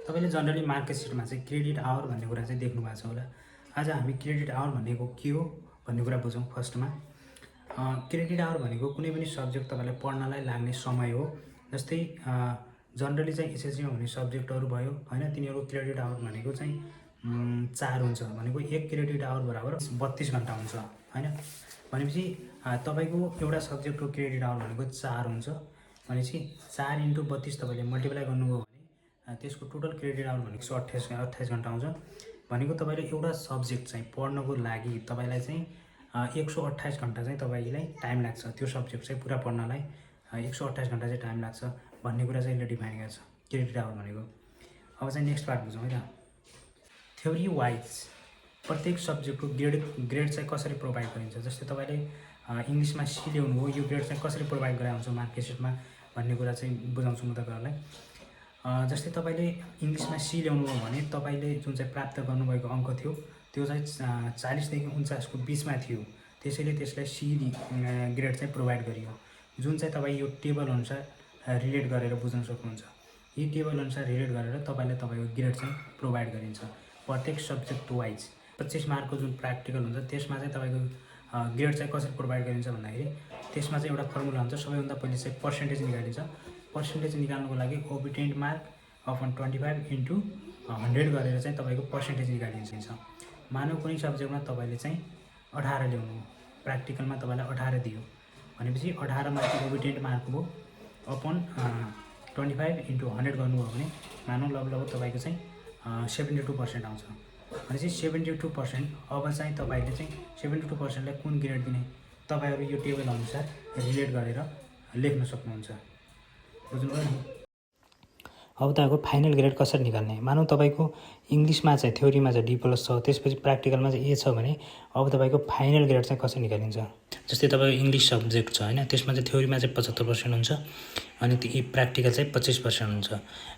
तपाईले generally market सिटमा चाहिँ क्रेडिट आवर भन्ने कुरा चाहिँ देख्नु भएको छ होला। आज हामी क्रेडिट आवर भनेको के हो भन्ने कुरा बुझौँ। फर्स्टमा क्रेडिट आवर भनेको कुनै पनि सब्जेक्ट तपाईलाई पढ्नलाई लाग्ने समय हो। जस्तै जनरली चाहिँ एसएससीमा हुने सब्जेक्टहरू भयो हैन, तिनीहरूको क्रेडिट आवर भनेको चाहिँ 4 हुन्छ। भनेको 1 क्रेडिट आवर बराबर 32 घण्टा हुन्छ हैन। भनेपछि तपाईको एउटा सब्जेक्टको क्रेडिट आवर भनेको 4 हुन्छ। भनेपछि 4 × 32 तपाईले मल्टिप्लाई गर्नुभयो भने त्यसको टोटल क्रेडिट आवर भनेको 128 घण्टा आउँछ। भनेको तपाईले एउटा सब्जेक्ट चाहिँ पढ्नको लागि तपाईलाई चाहिँ 128 घण्टा चाहिँ तपाईलाई टाइम लाग्छ। त्यो सब्जेक्ट चाहिँ पुरा पढ्नलाई 128 घण्टा चाहिँ टाइम लाग्छ भन्ने कुरा चाहिँ यसले डिफाइन गर्छ क्रेडिट आवर भनेको। अब चाहिँ नेक्स्ट पार्ट बुझौँ है त। थ्योरी वाइज प्रत्येक सब्जेक्टको ग्रेड चाहिँ कसरी प्रोभाइड गरिन्छ। जस्तै तपाईले इङ्ग्लिसमा सी ल्याउनु हो, यो ग्रेड चाहिँ कसरी प्रोभाइड गराएको हुन्छ मार्केट सिटमा भन्ने कुरा चाहिँ बुझाउँछु म तपाईहरुलाई। जस्तै तपाईले इङ्ग्लिसमा सी ल्याउनु हो भने तपाईले जुन चाहिँ प्राप्त गर्नुभएको अङ्क थियो त्यो चाहिँ 40 देखि 49 को बीचमा थियो। त्यसैले त्यसलाई सी ग्रेड चाहिँ प्रोभाइड गरियो। जुन चाहिँ तपाई यो टेबल अनुसार रिलेट गरेर बुझ्न सक्नुहुन्छ। यी टेबल अनुसार रिलेट गरेर तपाईलाई तपाईको ग्रेड चाहिँ प्रोभाइड गरिन्छ प्रत्येक सब्जेक्ट वाइज। 25 मार्कको जुन प्र्याक्टिकल हुन्छ त्यसमा चाहिँ तपाईको ग्रेड चाहिँ कसरी प्रोभाइड गरिन्छ भन्दाखेरि त्यसमा चाहिँ एउटा फर्मुला हुन्छ। सबैभन्दा पहिले चाहिँ पर्सेन्टेज निकालिन्छ। पर्सेन्टेज निकाल्नुको लागि ओबिटेन्ट मार्क अपन 25 × 100 गरेर चाहिँ तपाईको पर्सेन्टेज निकालिन्छ। मानव कुनै सब्जेक्टमा तपाईले चाहिँ 18 ल्याउनु हो, प्र्याक्टिकलमा तपाईलाई 18 दियो भनेपछि 18 मा ओबिटेन्ट मार्क हो अपन 25 × 100 गर्नुभयो भने मानव लगभग तपाईको चाहिँ 72% आउँछ। भनेपछि 72%। अब चाहिँ तपाईले चाहिँ 72% लाई कुन ग्रेड दिने तपाईहरु यो टेबल अनुसार रिलेट गरेर लेख्न सक्नुहुन्छ। बुझ्नुभयो नि। अब तपाईको फाइनल ग्रेड कसरी निकाल्ने। मानौ तपाईको इङ्ग्लिसमा चाहिँ थ्योरीमा चाहिँ D+ छ, त्यसपछि प्र्याक्टिकलमा चाहिँ A छ भने अब तपाईको फाइनल ग्रेड चाहिँ कसरी निकालिन्छ। जस्तै तपाईको इङ्ग्लिस सब्जेक्ट छ हैन, त्यसमा चाहिँ थ्योरीमा चाहिँ 75% हुन्छ अनि त्यो प्र्याक्टिकल चाहिँ 25% हुन्छ।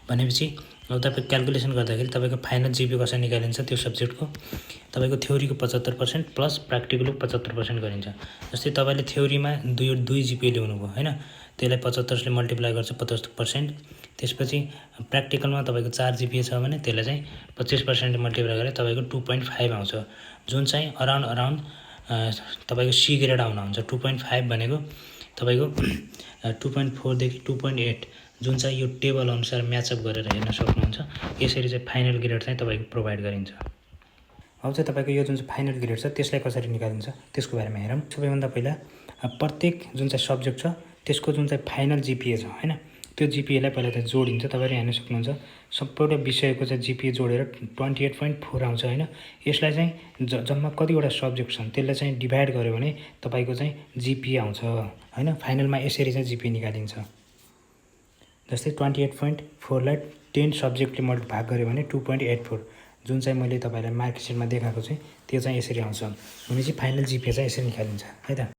भनेपछि अब तपाईको क्याल्कुलेसन गर्दाखेरि तपाईको फाइनल जिपी कसरी निकालिन्छ त्यो सब्जेक्टको तपाईको थ्योरीको 75% प्लस प्र्याक्टिकलको 75% गरिन्छ। जस्तै तपाईले थ्योरीमा 2 जिपी ल्याउनु भयो हैन, त्यसलाई 75 ले मल्टिप्लाई गर्छ 75%। त्यसपछि प्र्याक्टिकलमा तपाईको 4 जिपी छ भने त्यसलाई चाहिँ 25% ले मल्टिप्लाई गरेर तपाईको 2.5 आउँछ। जुन चाहिँ अराउन्ड तपाईको सी ग्रेड आउन हुन्छ। 2.5 भनेको तपाईको 2.4 देखि 2.8 जुन चाहिँ यो टेबल अनुसार म्याचअप गरेर हेर्न सक्नुहुन्छ। यसरी चाहिँ फाइनल ग्रेड चाहिँ तपाईको प्रोभाइड गरिन्छ। अब चाहिँ तपाईको यो जुन चाहिँ फाइनल ग्रेड छ त्यसलाई कसरी निकालिन्छ त्यसको बारेमा हेरौँ। सबैभन्दा पहिला प्रत्येक जुन चाहिँ सब्जेक्ट छ त्यसको जुन चाहिँ फाइनल जिपिए छ हैन, त्यो जिपिएलाई पहिला चाहिँ जोडिन्छ। तपाईले हेर्न सक्नुहुन्छ सम्पूर्ण विषयको चाहिँ जिपिए जोडेर 28.4 आउँछ हैन। यसलाई चाहिँ जम्मा कतिवटा सब्जेक्ट छन् त्यसलाई चाहिँ डिभाइड गर्यो भने तपाईको चाहिँ जिपिए आउँछ हैन। फाइनलमा यसरी चाहिँ जिपिए निकालिन्छ। जस्तै 28.4 लाई 10 सब्जेक्टले भाग गर्यो भने 2.84 जुन चाहिँ मैले तपाईलाई मार्कसिटमा देखाएको छु त्यो चाहिँ यसरी आउँछ। भनेपछि फाइनल जिपिए चाहिँ यसरी निकालिन्छ है त।